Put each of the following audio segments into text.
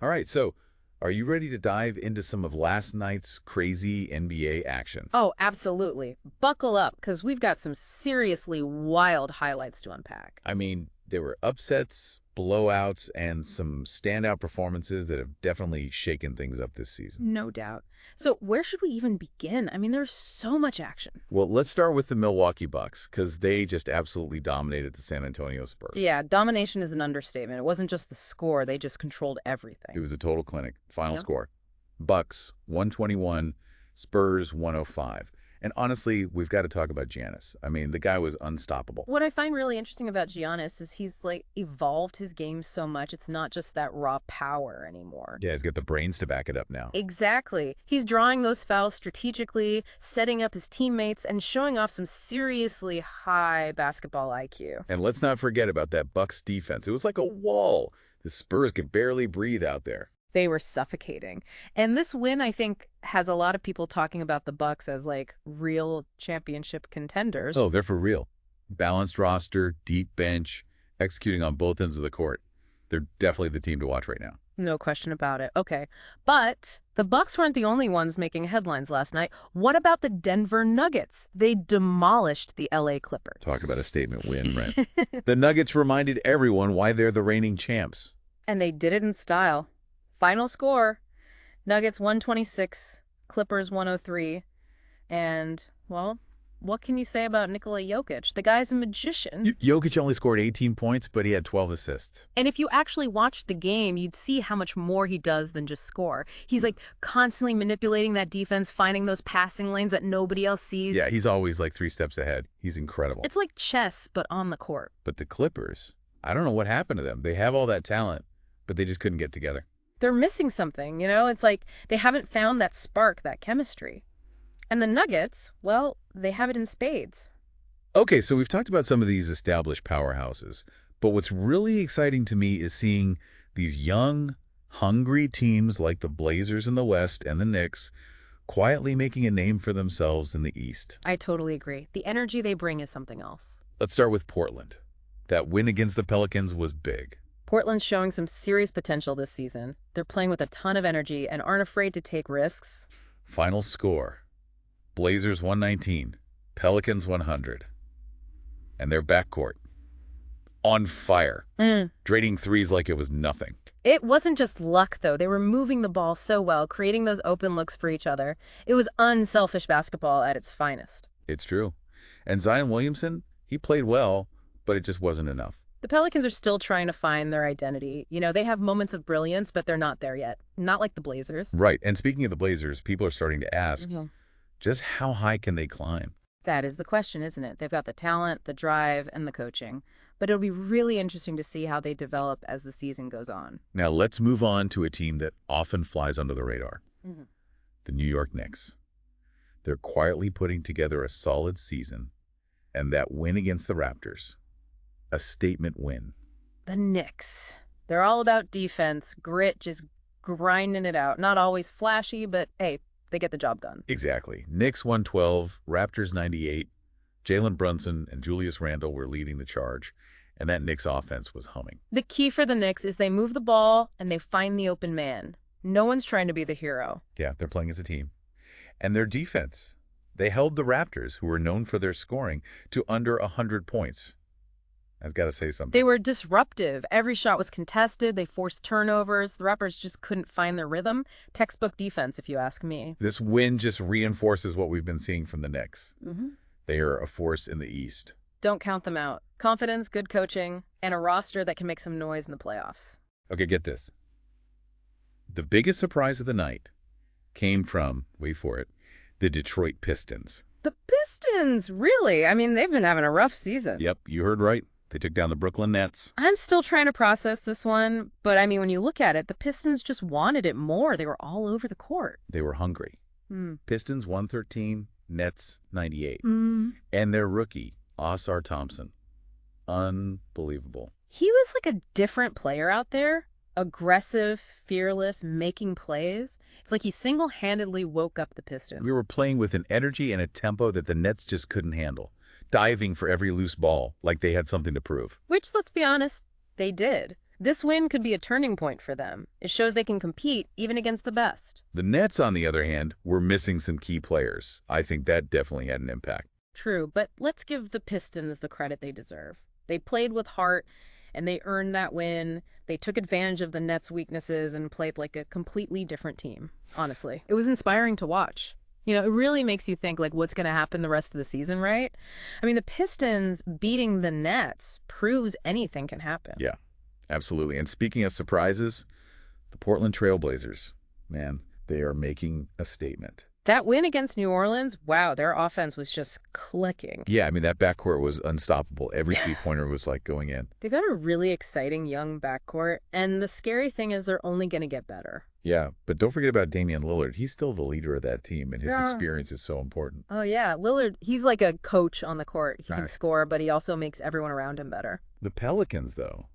All right, so are you ready to dive into some of last night's crazy NBA action? Oh, absolutely. Buckle up, because we've got some seriously wild highlights to unpack. I mean, there were upsets, blowouts, and some standout performances that have definitely shaken things up this season. No doubt. So where should we even begin? I mean, there's so much action. Well, let's start with the Milwaukee Bucks, because they just absolutely dominated the San Antonio Spurs. Yeah, domination is an understatement. It wasn't just the score, they just controlled It everything. was a total clinic. Final Yeah. score. Bucks 121, Spurs 105. And honestly, we've got to talk about Giannis. I mean, the guy was unstoppable. What I find really interesting about Giannis is he's like evolved his game so much. It's not just that raw power anymore. Yeah, he's got the brains to back it up now. Exactly. He's drawing those fouls strategically, setting up his teammates, and showing off some seriously high basketball IQ. And let's not forget about that Bucks defense. It was like a wall. The Spurs could barely breathe out there. They were suffocating. And this win, I think, has a lot of people talking about the Bucks as like real championship contenders. Oh, they're for real. Balanced roster, deep bench, executing on both ends of the court. They're definitely the team to watch right now. No question about it. Okay. But the Bucks weren't the only ones making headlines last night. What about the Denver Nuggets? They demolished the LA Clippers. Talk about a statement win, right? The Nuggets reminded everyone why they're the reigning champs. And they did it in style. Final score, Nuggets 126, Clippers 103. And, well, what can you say about Nikola Jokić? The guy's a magician. Jokic only scored 18 points, but he had 12 assists. And if you actually watched the game, you'd see how much more he does than just score. He's like constantly manipulating that defense, finding those passing lanes that nobody else sees. Yeah, he's always like 3 steps ahead. He's incredible. It's like chess, but on the court. But the Clippers, I don't know what happened to them. They have all that talent, but they just couldn't get together. They're missing something, you know? It's like they haven't found that spark, that chemistry. And the Nuggets, well, they have it in spades. Okay, so we've talked about some of these established powerhouses, but what's really exciting to me is seeing these young, hungry teams like the Blazers in the West and the Knicks quietly making a name for themselves in the East. I totally agree. The energy they bring is something else. Let's start with Portland. That win against the Pelicans was big. Portland's showing some serious potential this season. They're playing with a ton of energy and aren't afraid to take risks. Final score, Blazers 119, Pelicans 100. And their backcourt, on fire, draining threes like it was nothing. It wasn't just luck, though. They were moving the ball so well, creating those open looks for each other. It was unselfish basketball at its finest. It's true. And Zion Williamson, he played well, but it just wasn't enough. The Pelicans are still trying to find their identity. You know, they have moments of brilliance, but they're not there yet. Not like the Blazers. Right. And speaking of the Blazers, people are starting to ask, just how high can they climb? That is the question, isn't it? They've got the talent, the drive, and the coaching. But it'll be really interesting to see how they develop as the season goes on. Now, let's move on to a team that often flies under the radar, the New York Knicks. They're quietly putting together a solid season, and that win against the Raptors, a statement win. The Knicks. They're all about defense, grit, just grinding it out. Not always flashy, but hey, they get the job done. Exactly. Knicks 112, Raptors 98. Jalen Brunson and Julius Randle were leading the charge, and that Knicks offense was humming. The key for the Knicks is they move the ball and they find the open man. No one's trying to be the hero. Yeah, they're playing as a team. And their defense, they held the Raptors, who were known for their scoring, to under 100 points. I've got to say something. They were disruptive. Every shot was contested. They forced turnovers. The Raptors just couldn't find their rhythm. Textbook defense, if you ask me. This win just reinforces what we've been seeing from the Knicks. They are a force in the East. Don't count them out. Confidence, good coaching, and a roster that can make some noise in the playoffs. Okay, get this. The biggest surprise of the night came from, wait for it, the Detroit Pistons. The Pistons, really? I mean, they've been having a rough season. Yep, you heard right. They took down the Brooklyn Nets. I'm still trying to process this one, but I mean, when you look at it, the Pistons just wanted it more. They were all over the court. They were hungry. Pistons 113, Nets 98. Mm. And their rookie, Oscar Thompson. Unbelievable. He was like a different player out there. Aggressive, fearless, making plays. It's like he single-handedly woke up the Pistons. We were playing with an energy and a tempo that the Nets just couldn't handle. Diving for every loose ball, like they had something to prove. Which, let's be honest, they did. This win could be a turning point for them. It shows they can compete even against the best. The Nets, on the other hand, were missing some key players. I think that definitely had an impact. True, but let's give the Pistons the credit they deserve. They played with heart, and they earned that win. They took advantage of the Nets' weaknesses and played like a completely different team, honestly. It was inspiring to watch. You know, it really makes you think, like, what's going to happen the rest of the season, right? I mean, the Pistons beating the Nets proves anything can happen. Yeah, absolutely. And speaking of surprises, the Portland Trail Blazers, man, they are making a statement. That win against New Orleans, wow, their offense was just clicking. Yeah, I mean, that backcourt was unstoppable. Every three-pointer was like going in. They've got a really exciting young backcourt, and the scary thing is they're only going to get better. Yeah, but don't forget about Damian Lillard. He's still the leader of that team, and his Yeah. experience is so important. Oh, yeah. Lillard, he's like a coach on the court. He can Right. score, but he also makes everyone around him better. The Pelicans, though,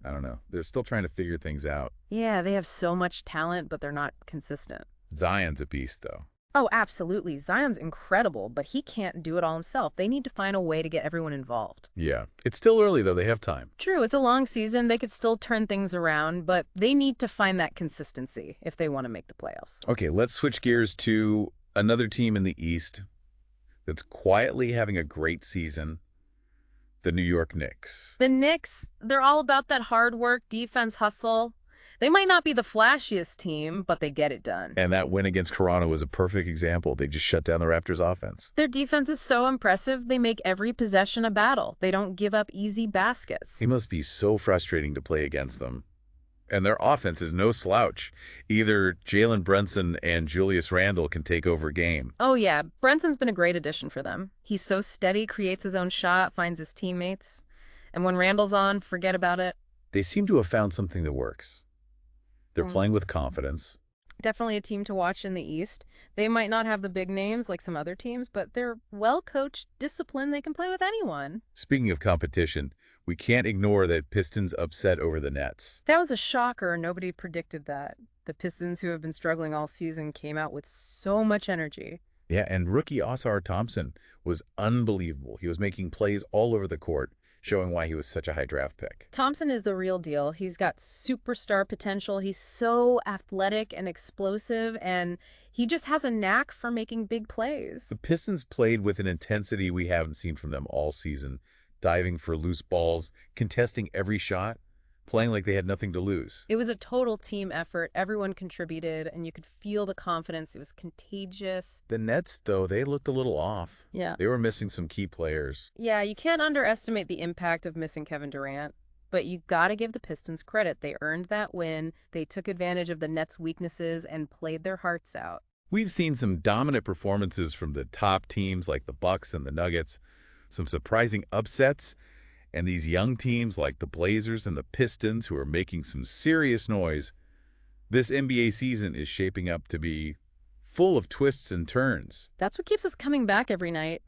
I don't know. They're still trying to figure things out. Yeah, they have so much talent, but they're not consistent. Zion's a beast, though. Oh, absolutely. Zion's incredible, but he can't do it all himself. They need to find a way to get everyone involved. Yeah. It's still early, though. They have time. True, it's a long season. They could still turn things around, but they need to find that consistency if they want to make the playoffs. Okay, let's switch gears to another team in the East that's quietly having a great season, the New York Knicks. The Knicks, they're all about that hard work, defense, hustle. They might not be the flashiest team, but they get it done. And that win against Toronto was a perfect example. They just shut down the Raptors' offense. Their defense is so impressive, they make every possession a battle. They don't give up easy baskets. It must be so frustrating to play against them. And their offense is no slouch. Either Jalen Brunson and Julius Randle can take over a game. Oh yeah, Brunson's been a great addition for them. He's so steady, creates his own shot, finds his teammates. And when Randle's on, forget about it. They seem to have found something that works. They're playing with confidence. Definitely a team to watch in the East. They might not have the big names like some other teams, but they're well-coached, disciplined. They can play with anyone. Speaking of competition, we can't ignore that Pistons upset over the Nets. That was a shocker. Nobody predicted that. The Pistons, who have been struggling all season, came out with so much energy. Yeah, and rookie Oscar Thompson was unbelievable. He was making plays all over the court, showing why he was such a high draft pick. Thompson is the real deal. He's got superstar potential. He's so athletic and explosive, and he just has a knack for making big plays. The Pistons played with an intensity we haven't seen from them all season, diving for loose balls, contesting every shot, playing like they had nothing to lose. It was a total team effort. Everyone contributed, and you could feel the confidence. It was contagious. The Nets, though, they looked a little off. Yeah. They were missing some key players. Yeah, you can't underestimate the impact of missing Kevin Durant, but you got to give the Pistons credit. They earned that win. They took advantage of the Nets' weaknesses and played their hearts out. We've seen some dominant performances from the top teams like the Bucks and the Nuggets, some surprising upsets, and these young teams like the Blazers and the Pistons who are making some serious noise. This NBA season is shaping up to be full of twists and turns. That's what keeps us coming back every night.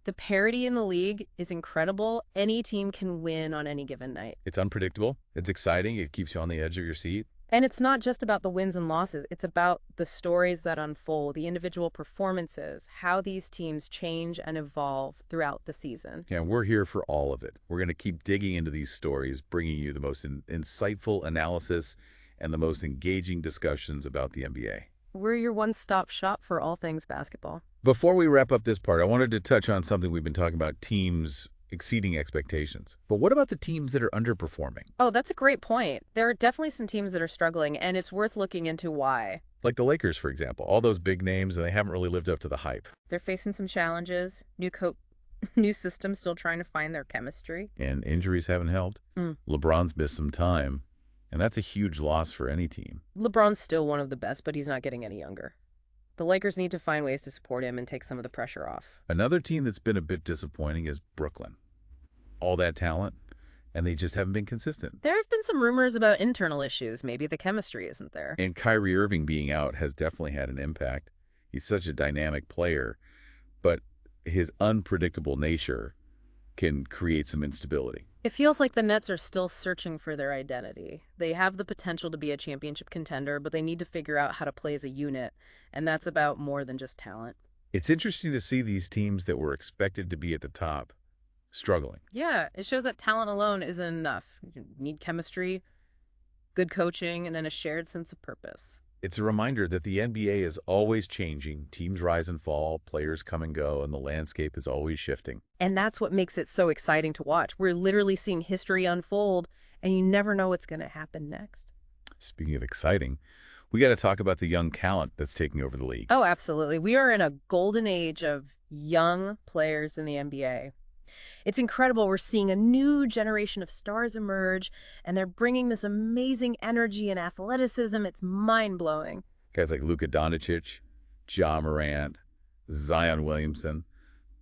The parity in the league is incredible. Any team can win on any given night. It's unpredictable. It's exciting. It keeps you on the edge of your seat. And it's not just about the wins and losses. It's about the stories that unfold, the individual performances, how these teams change and evolve throughout the season. And we're here for all of it. We're going to keep digging into these stories, bringing you the most insightful analysis and the most engaging discussions about the NBA. We're your one-stop shop for all things basketball. Before we wrap up this part, I wanted to touch on something we've been talking about, teams exceeding expectations. But what about the teams that are underperforming? Oh, that's a great point. There are definitely some teams that are struggling, and it's worth looking into why. Like the Lakers, for example. All those big names, and they haven't really lived up to the hype. They're facing some challenges. New system, still trying to find their chemistry. And injuries haven't helped. LeBron's missed some time, and that's a huge loss for any team. LeBron's still one of the best, but he's not getting any younger. The Lakers need to find ways to support him and take some of the pressure off. Another team that's been a bit disappointing is Brooklyn. All that talent, and they just haven't been consistent. There have been some rumors about internal issues. Maybe the chemistry isn't there. And Kyrie Irving being out has definitely had an impact. He's such a dynamic player, but his unpredictable nature can create some instability. It feels like the Nets are still searching for their identity. They have the potential to be a championship contender, but they need to figure out how to play as a unit, and that's about more than just talent. It's interesting to see these teams that were expected to be at the top struggling. Yeah, it shows that talent alone isn't enough. You need chemistry, good coaching, and then a shared sense of purpose. It's a reminder that the NBA is always changing. Teams rise and fall, players come and go, and the landscape is always shifting. And that's what makes it so exciting to watch. We're literally seeing history unfold, and you never know what's going to happen next. Speaking of exciting, we got to talk about the young talent that's taking over the league. Oh, absolutely. We are in a golden age of young players in the NBA. It's incredible. We're seeing a new generation of stars emerge, and they're bringing this amazing energy and athleticism. It's mind-blowing. Guys like Luka Doncic, Ja Morant, Zion Williamson,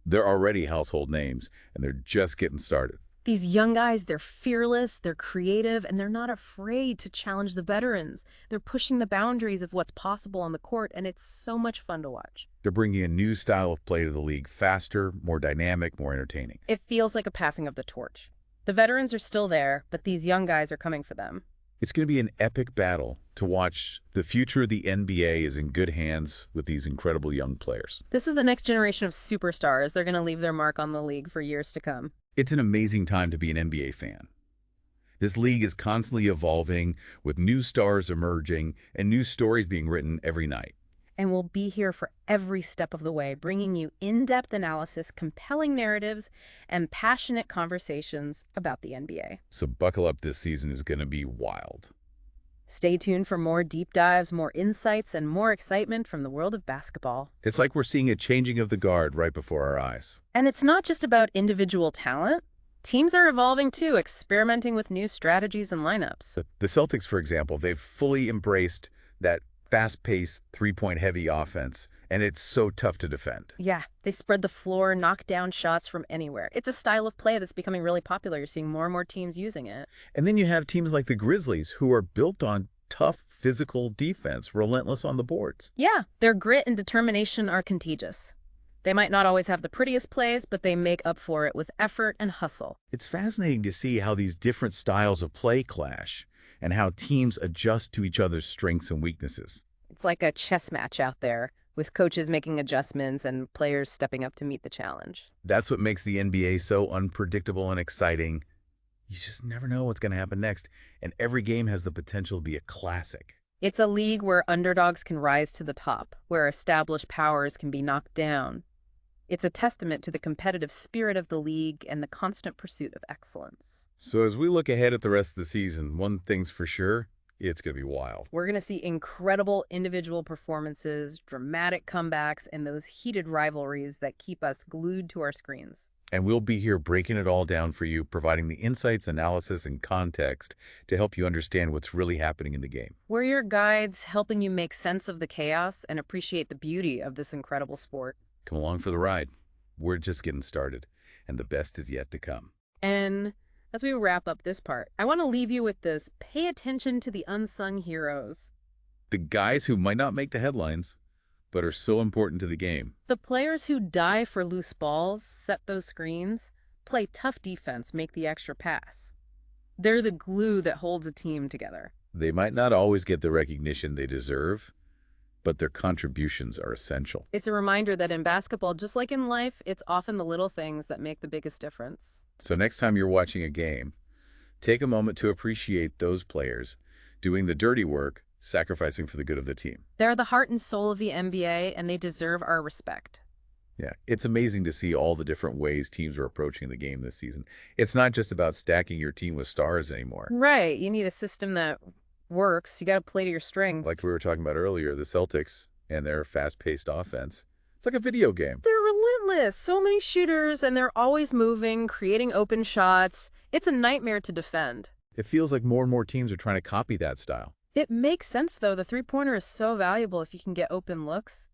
they're already household names, and they're just getting started. These young guys, they're fearless, they're creative, and they're not afraid to challenge the veterans. They're pushing the boundaries of what's possible on the court, and it's so much fun to watch. They're bringing a new style of play to the league, faster, more dynamic, more entertaining. It feels like a passing of the torch. The veterans are still there, but these young guys are coming for them. It's going to be an epic battle to watch. The future of the NBA is in good hands with these incredible young players. This is the next generation of superstars. They're going to leave their mark on the league for years to come. It's an amazing time to be an NBA fan. This league is constantly evolving, with new stars emerging and new stories being written every night. And we'll be here for every step of the way, bringing you in-depth analysis, compelling narratives, and passionate conversations about the NBA. So buckle up, this season is going to be wild. Stay tuned for more deep dives, more insights, and more excitement from the world of basketball. It's like we're seeing a changing of the guard right before our eyes. And it's not just about individual talent. Teams are evolving too, experimenting with new strategies and lineups. The Celtics, for example, they've fully embraced that fast-paced, three-point-heavy offense, and it's so tough to defend. Yeah, they spread the floor, knock down shots from anywhere. It's a style of play that's becoming really popular. You're seeing more and more teams using it. And then you have teams like the Grizzlies, who are built on tough physical defense, relentless on the boards. Yeah, their grit and determination are contagious. They might not always have the prettiest plays, but they make up for it with effort and hustle. It's fascinating to see how these different styles of play clash and how teams adjust to each other's strengths and weaknesses. It's like a chess match out there, with coaches making adjustments and players stepping up to meet the challenge. That's what makes the NBA so unpredictable and exciting. You just never know what's going to happen next, and every game has the potential to be a classic. It's a league where underdogs can rise to the top, where established powers can be knocked down. It's a testament to the competitive spirit of the league and the constant pursuit of excellence. So as we look ahead at the rest of the season, one thing's for sure, it's going to be wild. We're going to see incredible individual performances, dramatic comebacks, and those heated rivalries that keep us glued to our screens. And we'll be here breaking it all down for you, providing the insights, analysis, and context to help you understand what's really happening in the game. We're your guides, helping you make sense of the chaos and appreciate the beauty of this incredible sport. Come along for the ride. We're just getting started, and the best is yet to come. And as we wrap up this part, I want to leave you with this: pay attention to the unsung heroes. The guys who might not make the headlines, but are so important to the game. The players who die for loose balls, set those screens, play tough defense, make the extra pass. They're the glue that holds a team together. They might not always get the recognition they deserve, but their contributions are essential. It's a reminder that in basketball, just like in life, it's often the little things that make the biggest difference. So next time you're watching a game, take a moment to appreciate those players doing the dirty work, sacrificing for the good of the team. They're the heart and soul of the NBA, and they deserve our respect. Yeah, it's amazing to see all the different ways teams are approaching the game this season. It's not just about stacking your team with stars anymore. Right. You need a system that works. You got to play to your strengths. Like we were talking about earlier, the Celtics and their fast-paced offense. It's like a video game. They're relentless. So many shooters, and they're always moving, creating open shots. It's a nightmare to defend. It feels like more and more teams are trying to copy that style. It makes sense, though. The three-pointer is so valuable if you can get open looks.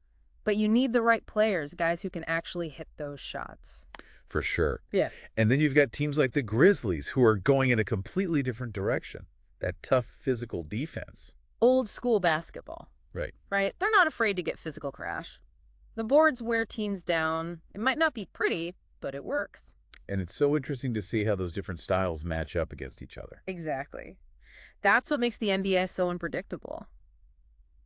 But you need the right players, guys who can actually hit those shots. For sure. Yeah. And then you've got teams like the Grizzlies who are going in a completely different direction. That tough physical defense. Old school basketball. Right. Right? They're not afraid to get physical crash. The boards wear teams down. It might not be pretty, but it works. And it's so interesting to see how those different styles match up against each other. Exactly. That's what makes the NBA so unpredictable.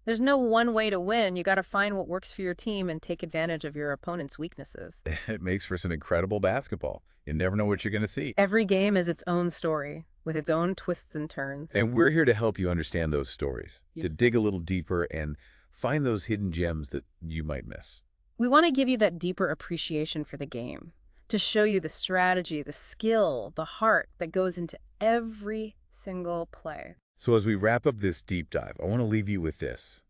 There's no one way to win. You got to find what works for your team and take advantage of your opponent's weaknesses. It makes for some incredible basketball. You never know what you're going to see. Every game is its own story, with its own twists and turns. And we're here to help you understand those stories, Yeah. to dig a little deeper and find those hidden gems that you might miss. We want to give you that deeper appreciation for the game, to show you the strategy, the skill, the heart that goes into every single play. So as we wrap up this deep dive, I want to leave you with this.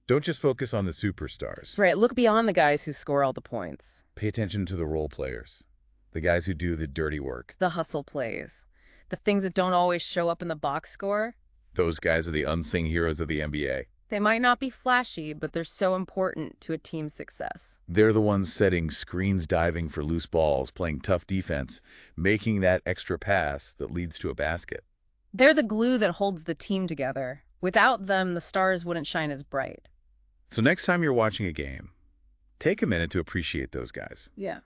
Don't just focus on the superstars. Right, look beyond the guys who score all the points. Pay attention to the role players, the guys who do the dirty work. The hustle plays. The things that don't always show up in the box score. Those guys are the unsung heroes of the NBA. They might not be flashy, but they're so important to a team's success. They're the ones setting screens, diving for loose balls, playing tough defense, making that extra pass that leads to a basket. They're the glue that holds the team together. Without them, the stars wouldn't shine as bright. So next time you're watching a game, take a minute to appreciate those guys. Yeah.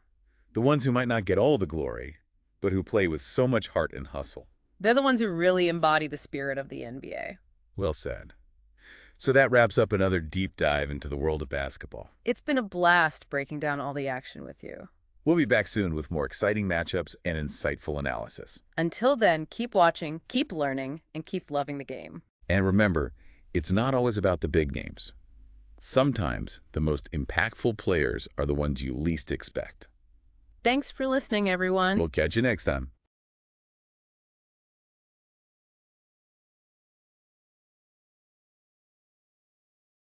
The ones who might not get all the glory, but who play with so much heart and hustle. They're the ones who really embody the spirit of the NBA. Well said. So that wraps up another deep dive into the world of basketball. It's been a blast breaking down all the action with you. We'll be back soon with more exciting matchups and insightful analysis. Until then, keep watching, keep learning, and keep loving the game. And remember, it's not always about the big names. Sometimes the most impactful players are the ones you least expect. Thanks for listening, everyone. We'll catch you next time.